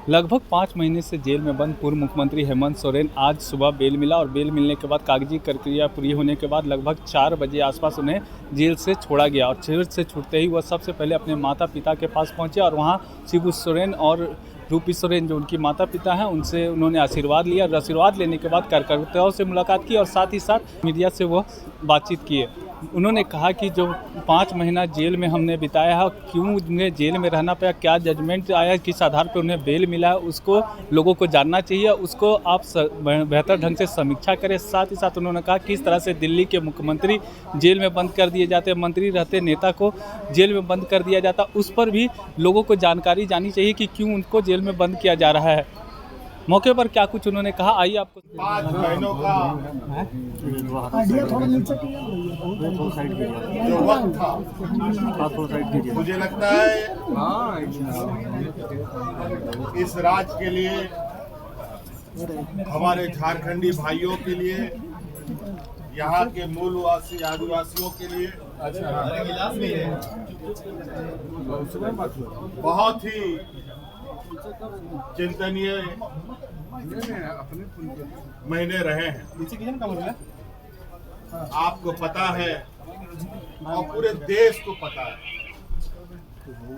लगभग 5 महीने से जेल में बंद पूर्व मुख्यमंत्री हेमंत सोरेन आज सुबह बेल मिला और बेल मिलने के बाद कागजी प्रक्रिया पूरी होने के बाद लगभग 4 बजे आसपास उन्हें जेल से छोड़ा गया और जेल से छूटते ही वह सबसे पहले अपने माता पिता के पास पहुंचे और वहां शिबू सोरेन और रूपी सोरेन जो उनकी माता पिता हैं उनसे उन्होंने आशीर्वाद लिया और आशीर्वाद लेने के बाद कार्यकर्ताओं से मुलाकात की और साथ ही साथ मीडिया से वो बातचीत किए। उन्होंने कहा कि जो 5 महीना जेल में हमने बिताया है, क्यों उन्हें जेल में रहना पड़ा, क्या जजमेंट आया, किस आधार पर उन्हें बेल मिला है, उसको लोगों को जानना चाहिए, उसको आप बेहतर ढंग से समीक्षा करें। साथ ही साथ उन्होंने कहा किस तरह से दिल्ली के मुख्यमंत्री जेल में बंद कर दिए जाते, मंत्री रहते नेता को जेल में बंद कर दिया जाता, उस पर भी लोगों को जानकारी जानी चाहिए कि क्यों उनको जेल में बंद किया जा रहा है। मौके पर क्या कुछ उन्होंने कहा, आइए आपको 5 महीनों का जो वक्त था, मुझे लगता है इस राज्य के लिए, हमारे झारखंडी भाइयों के लिए, यहाँ के मूलवासी आदिवासियों के लिए बहुत ही चिंतनीय महीने रहे हैं। आपको पता है और पूरे देश को पता है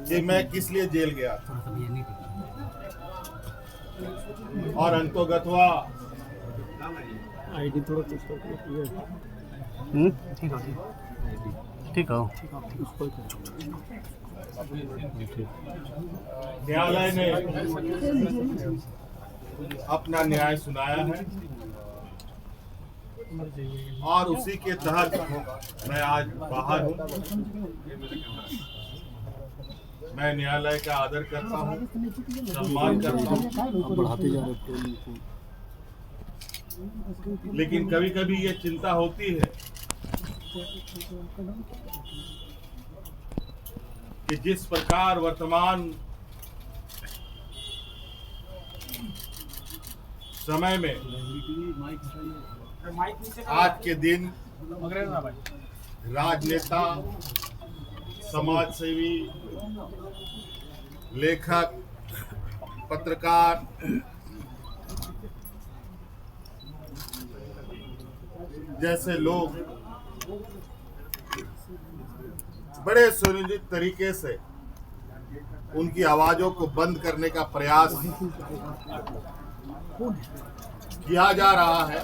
कि मैं किस लिए जेल गया था और अंतोगत्वा ठीक है। न्यायालय ने अपना न्याय सुनाया है और उसी के तहत मैं आज बाहर हूँ। मैं न्यायालय का आदर करता हूँ, सम्मान करता हूँ, लेकिन कभी कभी ये चिंता होती है कि जिस प्रकार वर्तमान समय में आज के दिन राजनेता, समाजसेवी, लेखक, पत्रकार जैसे लोग बड़े सुनियोजित तरीके से उनकी आवाजों को बंद करने का प्रयास किया जा रहा है।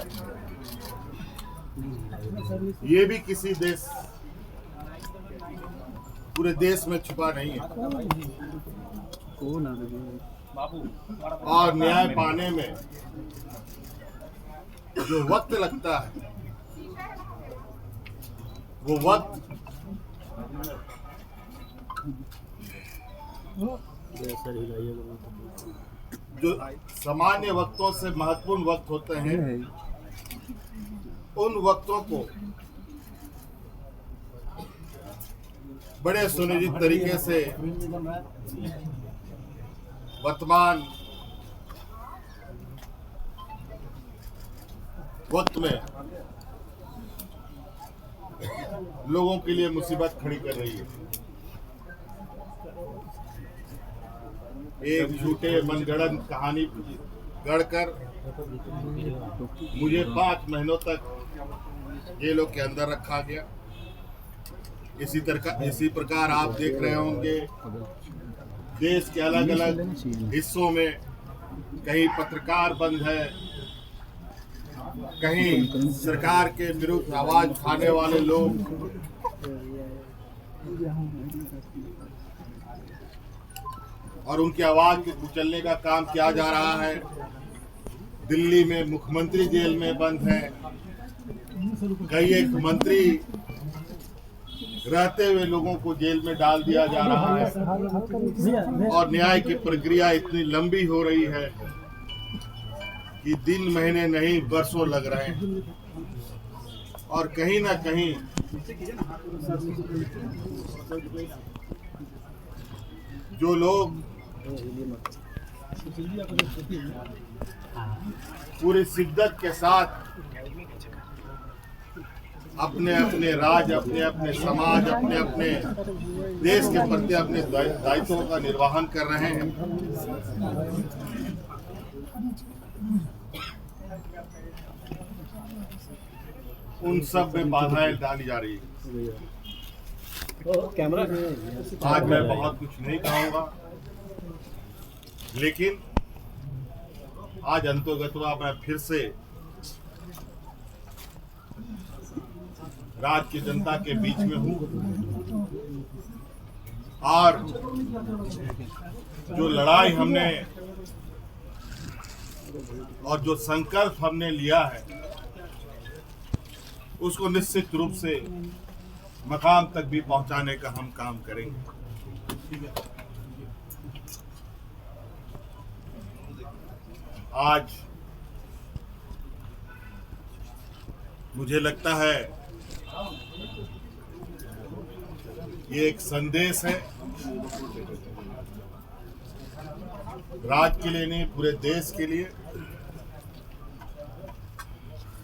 ये भी किसी देश, पूरे देश में छुपा नहीं है और न्याय पाने में जो वक्त लगता है वो वक्त जो सामान्य वक्तों से महत्वपूर्ण वक्त होते हैं, उन वक्तों को बड़े सुनियोजित तरीके से वर्तमान वक्त में लोगों के लिए मुसीबत खड़ी कर रही है। एक झूठे मनगढ़ंत कहानी गढ़कर मुझे 5 महीनों तक जेलों के अंदर रखा गया। इसी प्रकार आप देख रहे होंगे देश के अलग अलग हिस्सों में कहीं पत्रकार बंद है, कहीं सरकार के विरुद्ध आवाज उठाने वाले लोग और उनकी आवाज को कुचलने का काम किया जा रहा है। दिल्ली में मुख्यमंत्री जेल में बंद है, कई एक मंत्री रहते हुए लोगों को जेल में डाल दिया जा रहा है और न्याय की प्रक्रिया इतनी लंबी हो रही है कि दिन महीने नहीं वर्षों लग रहे हैं और कहीं ना कहीं जो लोग पूरी शिद्दत के साथ अपने अपने राज्य, अपने अपने समाज, अपने अपने देश के प्रति अपने दायित्वों का निर्वहन कर रहे हैं। उन सब में बाधाएं डाली जा रही है। आज मैं बहुत कुछ नहीं कहूंगा, लेकिन आज अंतोगत्वा मैं फिर से राज्य की जनता के बीच में हूं और जो लड़ाई हमने और जो संकल्प हमने लिया है उसको निश्चित रूप से मकाम तक भी पहुंचाने का हम काम करेंगे। आज मुझे लगता है ये एक संदेश है, राज्य के लिए नहीं पूरे देश के लिए,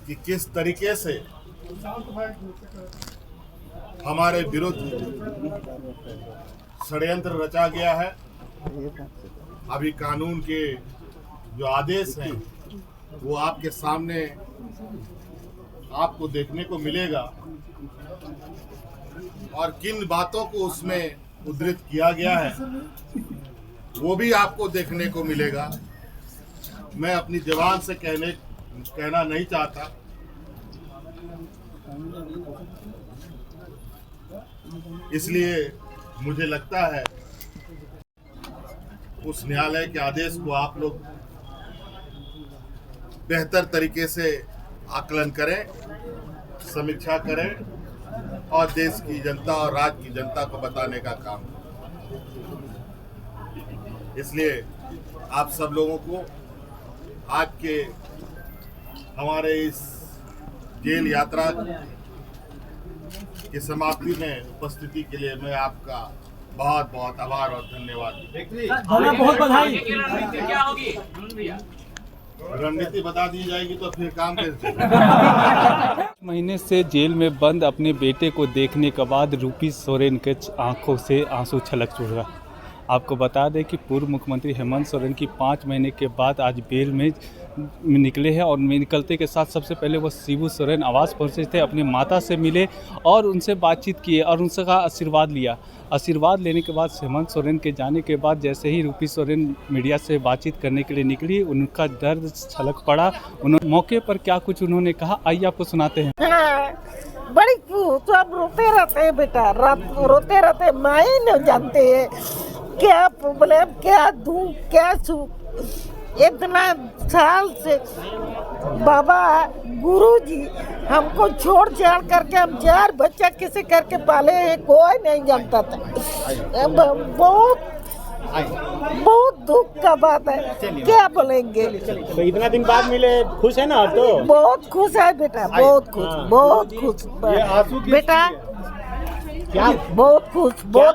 कि किस तरीके से हमारे विरुद्ध षड्यंत्र रचा गया है। अभी कानून के जो आदेश हैं वो आपके सामने आपको देखने को मिलेगा और किन बातों को उसमें उद्धृत किया गया है वो भी आपको देखने को मिलेगा। मैं अपनी जबान से कहना नहीं चाहता, इसलिए मुझे लगता है उस न्यायालय के आदेश को आप लोग बेहतर तरीके से आकलन करें, समीक्षा करें और देश की जनता और राज्य की जनता को बताने का काम करें। इसलिए आप सब लोगों को आज के हमारे इस जेल यात्रा की समाप्ति में उपस्थिति के लिए मैं आपका बहुत बहुत आभार और धन्यवाद। बहुत बधाई। क्या होगी? रणनीति बता दी जाएगी तो फिर काम कैसे चलेगा। महीने से जेल में बंद अपने बेटे को देखने के बाद रूपी सोरेन के आंखों से आंसू छलक चुका। आपको बता दें कि पूर्व मुख्यमंत्री हेमंत सोरेन की 5 महीने के बाद आज बेल में निकले हैं और निकलते के साथ सबसे पहले वो शिबू सोरेन आवास पहुंचे थे, अपने माता से मिले और उनसे बातचीत किए और उनसे का आशीर्वाद लिया। आशीर्वाद लेने के बाद हेमंत सोरेन के जाने के बाद जैसे ही रूपी सोरेन मीडिया से बातचीत करने के लिए निकली, उनका दर्द छलक पड़ा। उन्होंने मौके पर क्या कुछ उन्होंने कहा, आइए आपको सुनाते हैं। बड़ी तो अब रोते रहते हैं बेटा, रोते रहते, माँ ही नहीं जानते हैं क्या प्रॉब्लम, क्या दुख, क्या सुख। इतना साल से बाबा गुरुजी हमको छोड़ छाड़ करके हम 4 बच्चा किसी करके पाले हैं, कोई नहीं जानता था। बहुत दुख का बात है, क्या बोलेंगे। तो इतना दिन बाद मिले, खुश है ना? तो बहुत खुश है बेटा, बहुत खुश, बहुत खुश बेटा, क्या बहुत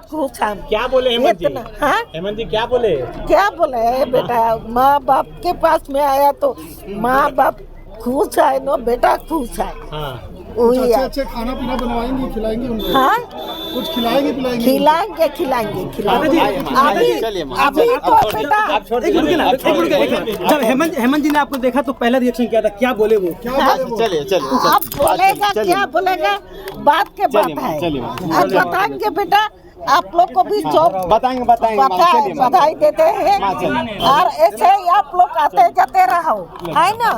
खुश हम। क्या बोले हेमंत जी? हाँ, हेमंत जी क्या बोले? क्या बोले बेटा, माँ बाप के पास में आया तो माँ बाप खुश है ना बेटा, खुश है। हाँ। अच्छे खाना पीना बनवाएंगे, खिलाएंगे उनको? हाँ, कुछ खिलाएंगे पिलाएंगे? खिलाएंगे। अभी तो बेटा जब हेमंत जी ने आपको देखा तो पहला रिएक्शन क्या था, क्या बोले वो? चलिए अब बोलेगा, क्या बोलेगा, बात के बात है। अब बताएंगे बेटा, आप लोग को भी बताएंगे बधाई देते हैं और ऐसे ही आप लोग आते जाते रहो, है ना।